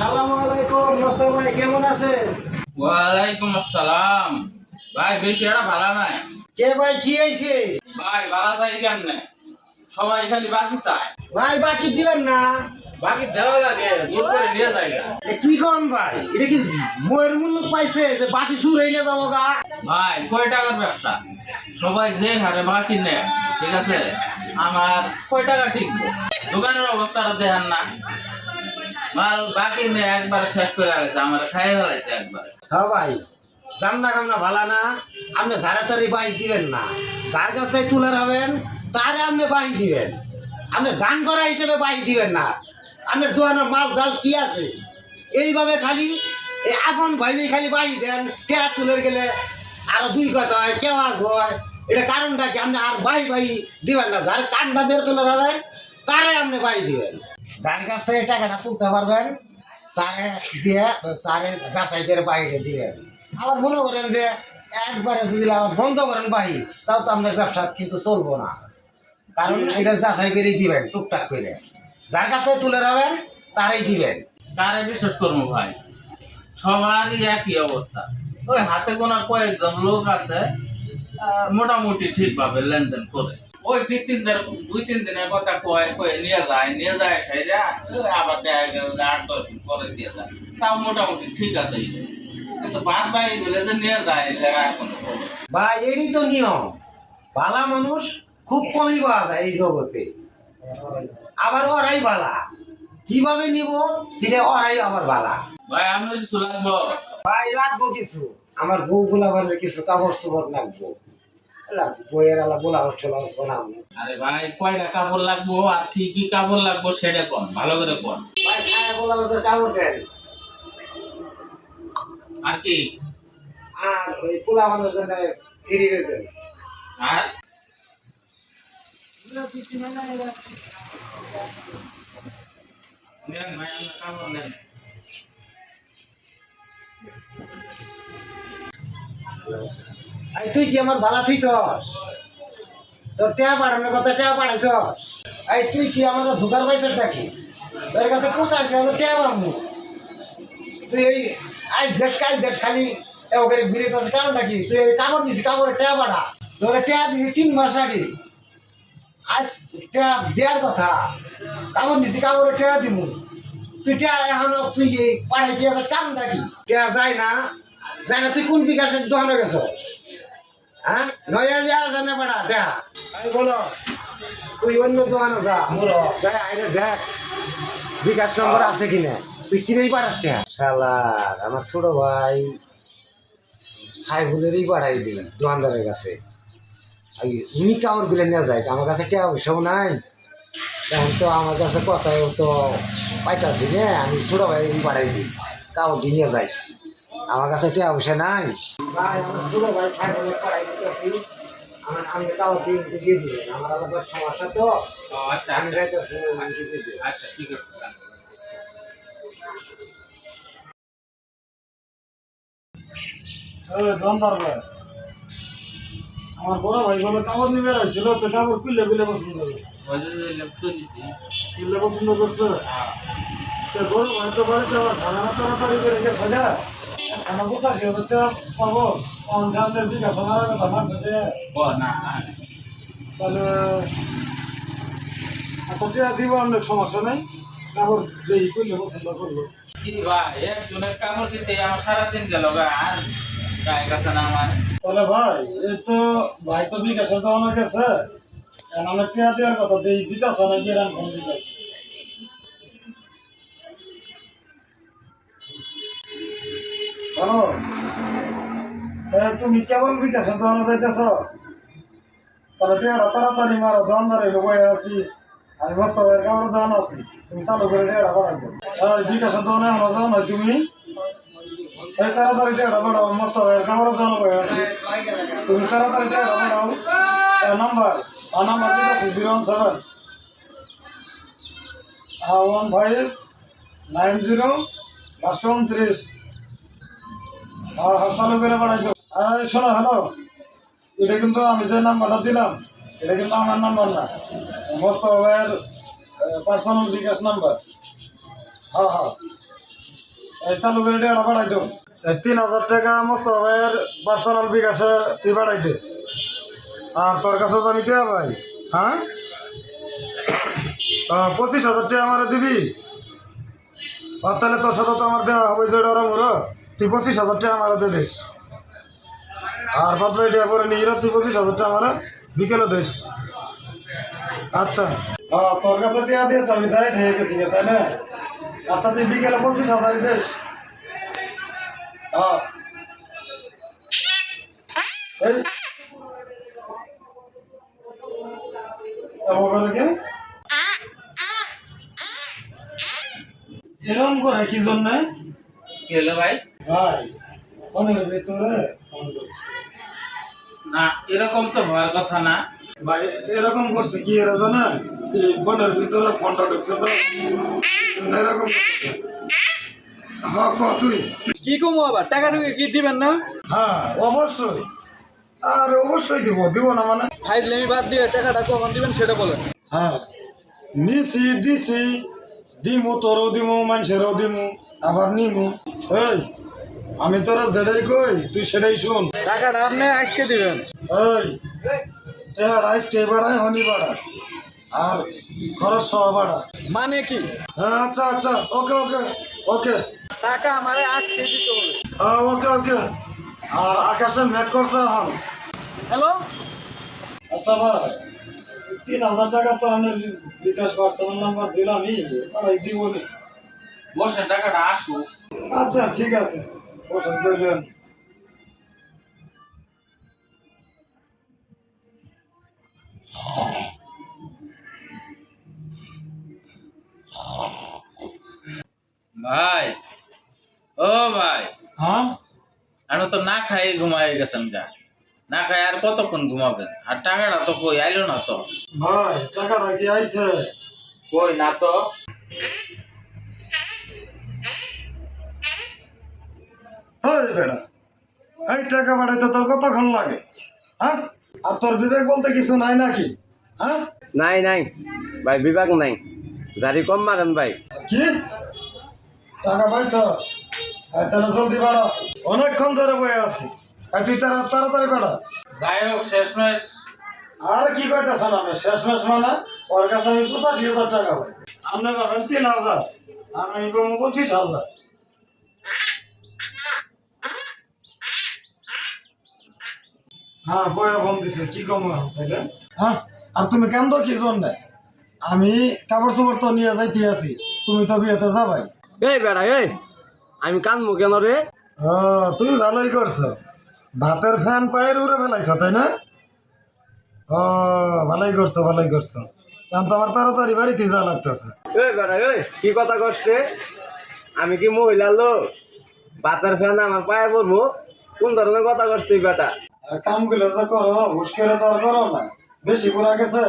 সালামু আলাইকুম মোস্তফা ভাই, কেমন আছেন? ওয়ালাইকুম আসসালাম। ভাই বেশি একটা ভালো নাই কে ভাই, কি হয়েছে? ভাই, ভালো চাই কেমনে? সবাই খালি বাকি চায়। ভাই বাকি দিবেন না? বাকি দেওয়া লাগে, জোর করে নিয়ে যায় না। এ কি করেন ভাই? এটা কি ময়ের মূল্য পাইছে যে বাকি চুর হইলে যাবো গা? ভাই কয় টাকার ব্যবসা? সবাই যে হারে বাকি নেয়, ঠিক আছে, আমার কয় টাকা টিকবো? দোকানের অবস্থাটা দেখেন না, মাল বাকি নেই একবার শেষ করে গেছে, আমার খাইয়ে ফেলাইছে একবার। হ্যাঁ ভাই, জামনা কামনা ভালা না, আপনি ঝাড়া তাড়ি বাই দিবেন না। যার কাছে তুলে হবেন তারে আপনি বাই দিবেন, আপনি দান করা হিসেবে বাই দিবেন না। আপনার দোকানের মাল জাল কি আছে? এইভাবে খালি এই আপন ভাইবে খালি বাই দেন, টেয়া তুলে গেলে আরো দুই কথা হয়, কেওয়াজ হয়। এটা কারণটা কি? আপনি আর বাই বাই দিবেন না। যার কানটা দিয়ে তুলে হবেন তারে আপনি বাই দিবেন। যার কাছ থেকে টাকাটা তুলতে পারবেন তারে দিয়ে তারে যাচাই করে বাইরে দিবেন। আবার মনে করেন যে একবারে যদি আবার বন্ধ করেন বাই, তাও তো আপনার ব্যবসা কিন্তু চলবো না। কারণ এটা যাচাই করেই দিবেন, টুকটাক করে। যার কাছে তুলে রাখবেন তারই দিবেন। কারে বিশ্বাস করবো ভাই? সবারই একই অবস্থা। ওই হাতে গোনা কয়েকজন লোক আছে, মোটামুটি ঠিকভাবে লেনদেন করে। ওই দুই তিন দিনের কথা কয়ে কয়ে নিয়ে যায় সেটা আবার দেখা গেল যে 8-10 দিন পরে দিয়ে যায়, তাও মোটামুটি ঠিক আছে। কিন্তু বাদ বাই গুলো যে নিয়ে যায় এরা এখন ভাই এরই তো নিয়ম। ভালা মানুষ খুব কমই পাওয়া যায় এই জগতে। আবার ওরাই ভালা, কিভাবে নিব এটা ওরাই আবার ভালা। ভাই আমি কিছু লাগবো? ভাই লাগবো কিছু, আমার বউ গোলাবারের কিছু কাপড় চোপড় লাগবো। বইয়ের আলা গোলাবাস টোলাবাস বানাবো। আরে ভাই কয়টা কাপড় লাগবো আর কি কি কাপড় লাগবো সেটা কোন, ভালো করে কোন। ভাই ছায়া গোলাবাসের কাপড় দেন, আর কি? আর ওই পোলা মানুষ থ্রি দেন। আর নেন ভাই, আমরা কাপড় নেন। তুই কি আমার ভালা থুইছস? তোর টেয়া পাঠানোর কথা টেয়া পাঠাইছস? তুই কি আমার ধোকার পাইছস নাকি? তোর কাছে 85,000 টেয়া পাবো। তুই এই আজ দেশ কাল দেশ খালি ওকে ঘুরে কাছে কারণ নাকি? তুই এই কাপড় নিছিস, কাপড়ের টেয়া পাঠা। তোর টেয়া দিছি 3 মাস আগে, আজ টেয়া দেওয়ার কথা। কাপড় নিছি, কাপড়ের টেয়া দিব। তুই টেয়া এখন তুই এই পাঠাইতে আছিস কারণ নাকি? টেয়া যায় না, যায় না। তুই কোন বিকাশের দোকানে গেছস? হ্যাঁ, নয়া যা জানে পাড়া দেখা। আমি বলো তুই অন্য দোকানে যা, বলো যাই আইরে দেখ বিকাশ নম্বর আছে কিনা। তুই কিনেই পারাস টেয়া। শালা আমার ছোট ভাই সাইফুলেরই পাঠাই দিই দোকানদারের কাছে। উনি কাপড় গুলো নিয়ে যায়, আমার কাছে টেয়া পয়সাও নাই। এখন তো আমার কাছে কথায় তো পাইতাছি না, আমি ছোট ভাই পাঠাই দিই, কাপড়টি নিয়ে যাই। আমার কাছে টেয়া পয়সা নাই। ভাই আমার ছোট ভাই সাইফুলের পাঠাই দিতেছি, আমি কাপড় দিয়ে দিবেন। আমার আলাদা সমস্যা তো, আচ্ছা আমি যাইতেছি। আচ্ছা ঠিক আছে। দমদার ভাই, আমার বড় ভাই বলে কাপড় নিবে ছিল তো, কাপড় কুললে কুলে পছন্দ করে, কুললে পছন্দ করছে। তো বড় ভাই তো বাড়িতে আবার খানা তাড়াতাড়ি করে গেছে না, আমার কোথায় সে হতে পাবো অঞ্চলের বিকাশ করার কথা আমার সাথে। তাহলে আচ্ছা দিব, অনেক সমস্যা নেই, কাপড় যেই কুললে পছন্দ করবো। কি ভাই, একজনের কাপড় দিতে আমার সারাদিন গেল গা, আর গায়ে কাছে না আমার। তাহলে ভাই এই তো ভাই তো বিকাশের দেওয়ানো গেছে, অনেক টিয়া দেওয়ার কথা দিতেছ নাকি এরকম ফোন দিতেছে? হ্যালো, তুমি কেবল বিকাশের দেওয়ানো যাইতেছ? তাহলে টিয়াটা তাড়াতাড়ি মারো, দোকানদারে লোকাই আছি, আমি মস্ত ভাইয়ের কাপড় দেওয়ানো আছি, তুমি চালু করে টিয়াটা পাঠাই দাও। বিকাশের দেওয়ানো এখনো যাও না তুমি? এই তাড়াতাড়ি টিয়াটা পাঠাও, মস্ত ভাইয়ের কাপড় দেওয়ানো হয়ে আছি, তুমি তাড়াতাড়ি টিয়াটা পাঠাও। নাম্বার দিতেছি 017 1590 529। চালু করে পাঠাই দাও। শোনো, হ্যালো, এটা কিন্তু আমি যে নাম্বারটা দিলাম এটা কিন্তু আমার নাম্বার না, মোস্তফা ভাইয়ের পার্সোনাল বিকাশ নাম্বার। হ্যাঁ হ্যাঁ, এই চালু করে টেয়াটা পাঠাই দাও। এই 3000 টাকা মোস্তফা ভাইয়ের পার্সোনাল বিকাশে তুই পাঠাই দে। আর তোর কাছে তো আমি টেয়া ভাই, হ্যাঁ 25,000 টাকা আমার দিবি। আর তাহলে তোর সাথে তো আমার দেওয়া হবে যেটা মোর, তুই 25,000 টাকা আমার দে দিস। আর বাদবাকি টাকা পরে নিয়ে তুই 25,000 টাকা আমার বিকেলে দিস। আচ্ছা তোর কাছে টিয়া দিয়ে তো আমি দায় হয়ে গেছি, তাই না? আচ্ছা তুই বিকেলে 25,000 দিস। এই এরকম করে কি জন্য কি হলো ভাই? ভাই মনের ভিতরে ফোন করছে। না এরকম তো হওয়ার কথা না। ভাই এরকম করছে কি এরা জানে, এই ফোনের ভিতরে ফোনটা ঢুকছে তো এরকম করছে। হ্যাঁ তুই কি কমো আবার টাকা টুকে কি দিবেন না? হ্যাঁ অবশ্যই, আর অবশ্যই দিব না মানে। ফাইজলামি বাদ দিয়ে টাকাটা কখন দিবেন সেটা বলেন। হ্যাঁ নিছি দিছি, দিমু তোরও দিমু, মানুষেরও দিমু, আবার নিমু। এই আমি তোরা যেটাই কই তুই সেটাই শুন। টাকাটা আপনি আজকে দিবেন। এই চেহারায় স্টে বাড়ায়, হনি বাড়ায়, আর খরচ সহ বাড়ায়। মানে কি? হ্যাঁ আচ্ছা আচ্ছা, ওকে ওকে ওকে, টাকা আমারে আজকে দিতে হবে। হ্যাঁ ওকে ওকে। আর আকাশে মেঘ করছে এখন। হ্যালো, আচ্ছা ভাই 3,000 টাকা তো আমি বিকাশ পার্সোনাল নাম্বার দিলামই, পাঠাই দিবনি। বসে টাকাটা আসুক। আচ্ছা ঠিক আছে, ওষুধ করলেন। ভাই ও ভাই, হ্যাঁ আমি তো না খাই ঘুমাই গেছেন গা। না খাই আর কতক্ষণ ঘুমাবেন? আর টাকাটা তো কই আইলো না তো। ভাই টাকাটা কি আইছে? কই না তো। ওই বেটা, এই টাকা পাঠাইতে তোর কতক্ষণ লাগে? হ্যাঁ আর তোর বিবেক বলতে কিছু নাই নাকি? হ্যাঁ নাই নাই ভাই, বিভাগ নাই, জারি কম মারেন ভাই। কি টাকা পাইছস? তাহলে জলদি বাড়া, অনেকক্ষণ ধরে বয়ে আছি। তুই তাড়াতাড়ি বাড়া। যাই হোক শেষমেশ আর কি কইতেছেন আমি শেষমেশ মানে? ওর কাছে আমি 85,000 টাকা পাই, আপনি পাবেন 3,000, আর আমি পাবো 25,000। হ্যাঁ বয়ে ফোন দিছে, কি কম তাইলে? হ্যাঁ আর তুমি কেন্দ্র কি জন্য? আমি কাপড় চোপড় তো নিয়ে যাইতে আছি, তুমি তো বিয়েতে যাবাই। এই বেড়া এই, আমি কানবো কেন রে? ও তুমি ভালোই করছো, ভাতের ফ্যান পায়ের উড়ে ফেলাইছ তাই না? ও ভালোই করছো ভালোই করছো, এখন তো আমার তাড়াতাড়ি বাড়িতে যাওয়া লাগতেছে। এই বেড়া এই, কি কথা কস রে? আমি কি মহিলা লোক? বাতার ফ্যান আমার পায়ে পড়বো? কোন ধরনের কথা কস তুই বেটা? আর কামগুলো যে করো হুস্কেরে তো আর করো না, বেশি ঘোরা গেছে।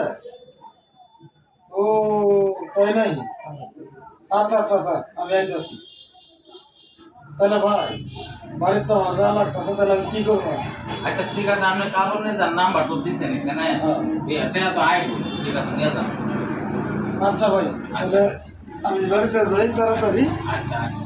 ও তাই নাই? আচ্ছা আচ্ছা আচ্ছা আমি আইতেছি। তাহলে ভাই বাড়ির তো আমার যাওয়া লাগতেছে, তাহলে আমি কি করবো? আচ্ছা ঠিক আছে, আপনি কাপড় নিয়ে যান, নাম্বার তো দিচ্ছেন এখানে। এটা তো আইব, ঠিক আছে নিয়ে যান। আচ্ছা ভাই তাহলে আমি বাড়িতে যাই তাড়াতাড়ি। আচ্ছা আচ্ছা।